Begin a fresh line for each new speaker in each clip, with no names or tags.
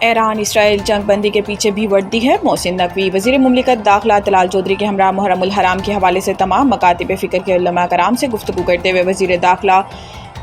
ایران اسرائیل جنگ بندی کے پیچھے بھی ورتی ہے محسن نقوی۔ وزیر مملکت داخلہ طلال چودھری کے ہمراہ محرم الحرام کے حوالے سے تمام مکاتب فکر کے علماء کرام سے گفتگو کرتے ہوئے وزیر داخلہ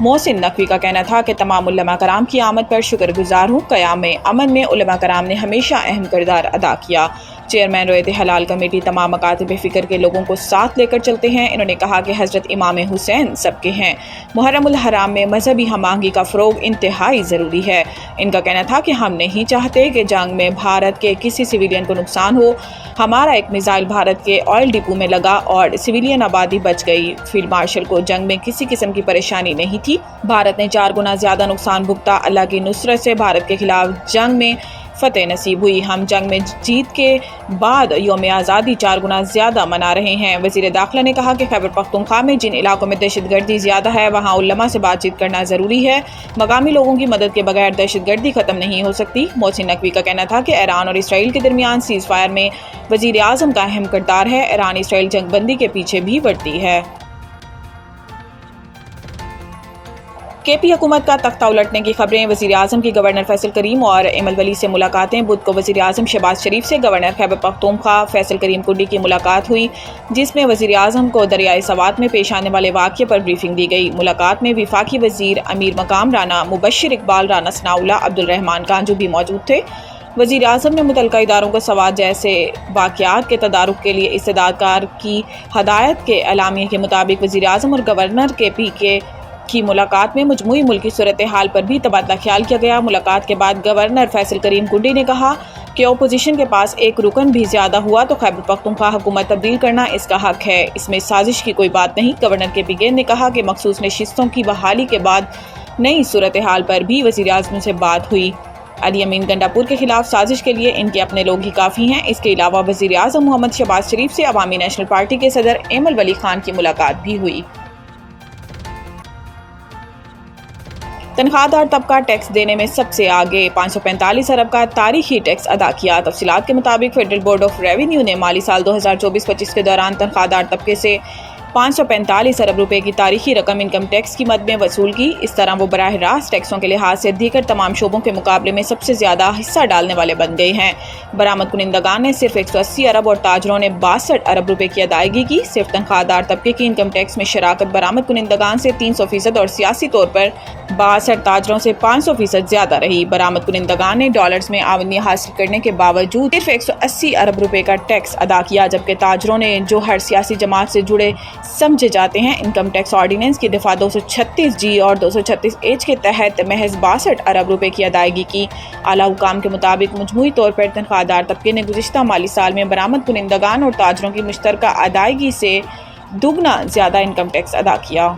محسن نقوی کا کہنا تھا کہ تمام علماء کرام کی آمد پر شکر گزار ہوں۔ قیام امن میں علماء کرام نے ہمیشہ اہم کردار ادا کیا۔ چیئرمین رویت حلال کمیٹی تمام مکاتب فکر کے لوگوں کو ساتھ لے کر چلتے ہیں۔ انہوں نے کہا کہ حضرت امام حسین سب کے ہیں۔ محرم الحرام میں مذہبی ہم آہنگی کا فروغ انتہائی ضروری ہے۔ ان کا کہنا تھا کہ ہم نہیں چاہتے کہ جنگ میں بھارت کے کسی سویلین کو نقصان ہو۔ ہمارا ایک میزائل بھارت کے آئل ڈپو میں لگا اور سویلین آبادی بچ گئی۔ فیلڈ مارشل کو جنگ میں کسی قسم کی پریشانی نہیں تھی۔ بھارت نے 4 گنا زیادہ نقصان بھگتا۔ اللہ کی نصرت سے بھارت کے خلاف جنگ میں فتح نصیب ہوئی۔ ہم جنگ میں جیت کے بعد یوم آزادی 4 گنا زیادہ منا رہے ہیں۔ وزیر داخلہ نے کہا کہ خیبر پختونخوا میں جن علاقوں میں دہشت گردی زیادہ ہے وہاں علماء سے بات چیت کرنا ضروری ہے۔ مقامی لوگوں کی مدد کے بغیر دہشت گردی ختم نہیں ہو سکتی۔ محسن نقوی کا کہنا تھا کہ ایران اور اسرائیل کے درمیان سیز فائر میں وزیر اعظم کا اہم کردار ہے۔ ایران اسرائیل جنگ بندی کے پیچھے بھی ورتی ہے۔ کے پی حکومت کا تختہ الٹنے کی خبریں۔ وزیر اعظم کی گورنر فیصل کریم اور ایمل ولی سے ملاقاتیں۔ بدھ کو وزیر اعظم شہباز شریف سے گورنر خیبر پختونخوا فیصل کریم کنڈی کی ملاقات ہوئی، جس میں وزیر اعظم کو دریائے سوات میں پیش آنے والے واقعے پر بریفنگ دی گئی۔ ملاقات میں وفاقی وزیر امیر مقام رانا مبشر اقبال، رانا ثناء اللہ، عبدالرحمان کانجو بھی موجود تھے۔ وزیر اعظم نے متعلقہ اداروں کو سوات جیسے واقعات کے تدارک کے لیے استعداد کار کی ہدایت کے اعلامیے کے مطابق وزیر اعظم اور گورنر کے پی کے کی ملاقات میں مجموعی ملکی صورتحال پر بھی تبادلہ خیال کیا گیا۔ ملاقات کے بعد گورنر فیصل کریم کنڈی نے کہا کہ اپوزیشن کے پاس ایک رکن بھی زیادہ ہوا تو خیبر پختونخوا حکومت تبدیل کرنا اس کا حق ہے، اس میں سازش کی کوئی بات نہیں۔ گورنر کے پی کے نے کہا کہ مخصوص نشستوں کی بحالی کے بعد نئی صورتحال پر بھی وزیر اعظم سے بات ہوئی۔ علی امین گنڈاپور کے خلاف سازش کے لیے ان کے اپنے لوگ ہی کافی ہیں۔ اس کے علاوہ وزیر اعظم محمد شہباز شریف سے عوامی نیشنل پارٹی کے صدر ایمل ولی خان کی ملاقات بھی ہوئی۔ تنخواہ دار طبقہ ٹیکس دینے میں سب سے آگے، 545 ارب کا تاریخی ٹیکس ادا کیا۔ تفصیلات کے مطابق فیڈرل بورڈ آف ریونیو نے مالی سال 2024-25 کے دوران تنخواہ دار طبقے سے 545 ارب روپے کی تاریخی رقم انکم ٹیکس کی مد میں وصول کی۔ اس طرح وہ براہ راست ٹیکسوں کے لحاظ سے دیگر تمام شعبوں کے مقابلے میں سب سے زیادہ حصہ ڈالنے والے بن گئے ہیں۔ برآمد کنندگان نے صرف 180 ارب اور تاجروں نے 62 ارب روپے کی ادائیگی کی۔ صرف تنخواہ دار طبقے کی انکم ٹیکس میں شراکت برآمد کنندگان سے 300% اور سیاسی طور پر 62 تاجروں سے 500% زیادہ رہی۔ برآمد کنندگان نے ڈالرز میں آمدنی حاصل کرنے کے باوجود صرف 180 ارب روپے کا ٹیکس ادا کیا، جبکہ تاجروں نے، جو ہر سیاسی جماعت سے جڑے سمجھے جاتے ہیں، انکم ٹیکس آرڈیننس کی دفعہ 236 جی اور 236 ایچ کے تحت محض 62 ارب روپے کی ادائیگی کی۔ اعلیٰ حکام کے مطابق مجموعی طور پر تنخواہ دار طبقے نے گزشتہ مالی سال میں برآمد کنندگان اور تاجروں کی مشترکہ ادائیگی سے دوگنا زیادہ انکم ٹیکس ادا کیا۔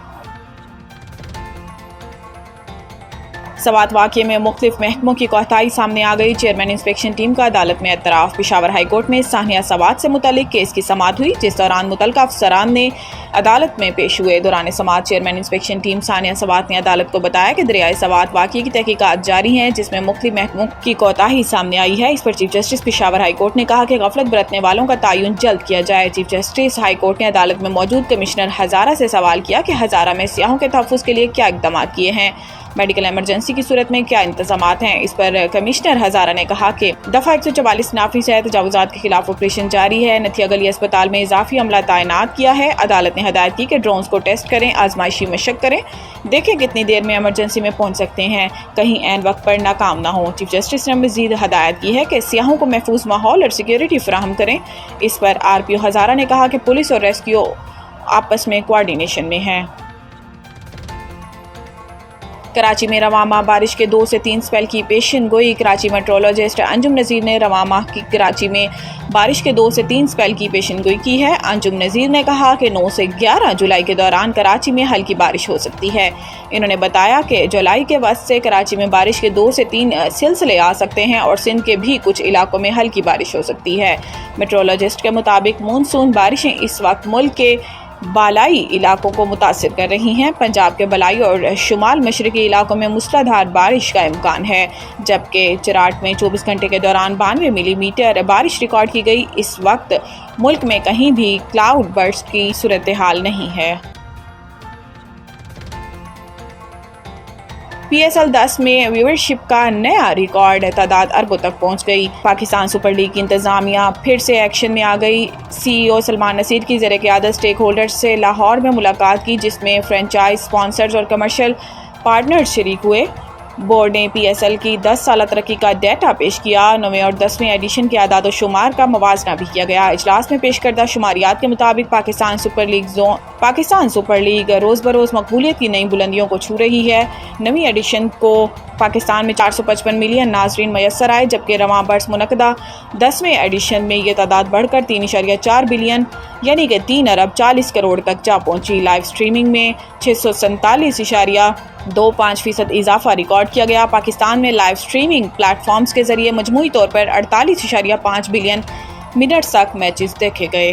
سوات واقعے میں مختلف محکموں کی کوتاہی سامنے آ گئی۔ چیئرمین انسپیکشن ٹیم کا عدالت میں اعتراف۔ پشاور ہائی کورٹ میں سانحہ سوات سے متعلق کیس کی سماعت ہوئی، جس دوران متعلقہ افسران نے عدالت میں پیش ہوئے۔ دوران سماعت چیئرمین انسپیکشن ٹیم سانحہ سوات نے عدالت کو بتایا کہ دریائے سوات واقعے کی تحقیقات جاری ہیں، جس میں مختلف محکموں کی کوتاہی سامنے آئی ہے۔ اس پر chief justice Peshawar high court نے کہا کہ غفلت برتنے والوں کا تعین جلد کیا جائے۔ چیف جسٹس ہائی کورٹ نے عدالت میں موجود کمشنر ہزارہ سے سوال کیا کہ ہزارہ میں سیاحوں کے تحفظ کے لیے کیا اقدامات کیے ہیں، میڈیکل ایمرجنسی کی صورت میں کیا انتظامات ہیں۔ اس پر کمشنر ہزارہ نے کہا کہ دفعہ 144 نافذ ہے، تجاوزات کے خلاف آپریشن جاری ہے، نتھیا گلی اسپتال میں اضافی عملہ تعینات کیا ہے۔ عدالت نے ہدایت کی کہ ڈرونز کو ٹیسٹ کریں، آزمائشی مشق کریں، دیکھیں کتنی دیر میں ایمرجنسی میں پہنچ سکتے ہیں، کہیں عین وقت پر ناکام نہ ہوں۔ چیف جسٹس نے مزید ہدایت کی ہے کہ سیاحوں کو محفوظ ماحول اور سیکیورٹی فراہم کریں۔ اس پر آر پی او ہزارہ نے کہا کہ پولیس اور ریسکیو آپس میں کوارڈینیشن میں ہیں۔ کراچی میں رواں ماہ بارش کے 2 سے 3 سپیل کی پیشن گوئی۔ کراچی میٹرولوجسٹ انجم نذیر نے رواں ماہ کی کراچی میں بارش کے 2 سے 3 سپیل کی پیشن گوئی کی ہے۔ انجم نذیر نے کہا کہ 9 سے 11 جولائی کے دوران کراچی میں ہلکی بارش ہو سکتی ہے۔ انہوں نے بتایا کہ جولائی کے وسط سے کراچی میں بارش کے 2 سے 3 سلسلے آ سکتے ہیں اور سندھ کے بھی کچھ علاقوں میں ہلکی بارش ہو سکتی ہے۔ میٹرولوجسٹ کے مطابق مونسون بارشیں اس وقت ملک کے بالائی علاقوں کو متاثر کر رہی ہیں۔ پنجاب کے بالائی اور شمال مشرقی علاقوں میں موسلا دھار بارش کا امکان ہے، جبکہ چراٹ میں 24 گھنٹے کے دوران 92 ملی میٹر بارش ریکارڈ کی گئی۔ اس وقت ملک میں کہیں بھی کلاؤڈ برسٹ کی صورتحال نہیں ہے۔ PSL 10 میں ویورشپ کا نیا ریکارڈ، تعداد اربوں تک پہنچ گئی۔ پاکستان سپر لیگ کی انتظامیہ پھر سے ایکشن میں آ گئی۔ CEO سلمان نصیر کی زیر قیادت سٹیک ہولڈرز سے لاہور میں ملاقات کی، جس میں فرنچائز اسپانسرز اور کمرشل پارٹنرز شریک ہوئے۔ بورڈ نے PSL کی 10 سالہ ترقی کا ڈیٹا پیش کیا۔ 9ویں اور 10ویں ایڈیشن کے اعداد و شمار کا موازنہ بھی کیا گیا۔ اجلاس میں پیش کردہ شماریات کے مطابق پاکستان سپر لیگ روز بروز مقبولیت کی نئی بلندیوں کو چھو رہی ہے۔ 9ویں ایڈیشن کو پاکستان میں 455 ملین ناظرین میسر آئے، جبکہ رواں برس منعقدہ 10ویں ایڈیشن میں یہ تعداد بڑھ کر 3.4 بلین یعنی کہ 3 ارب 40 کروڑ تک جا پہنچی۔ لائیو سٹریمنگ میں 647.25% اضافہ ریکارڈ کیا گیا۔ پاکستان میں لائیو سٹریمنگ پلیٹ فارمز کے ذریعے مجموعی طور پر 48.5 بلین منٹس تک میچز دیکھے گئے۔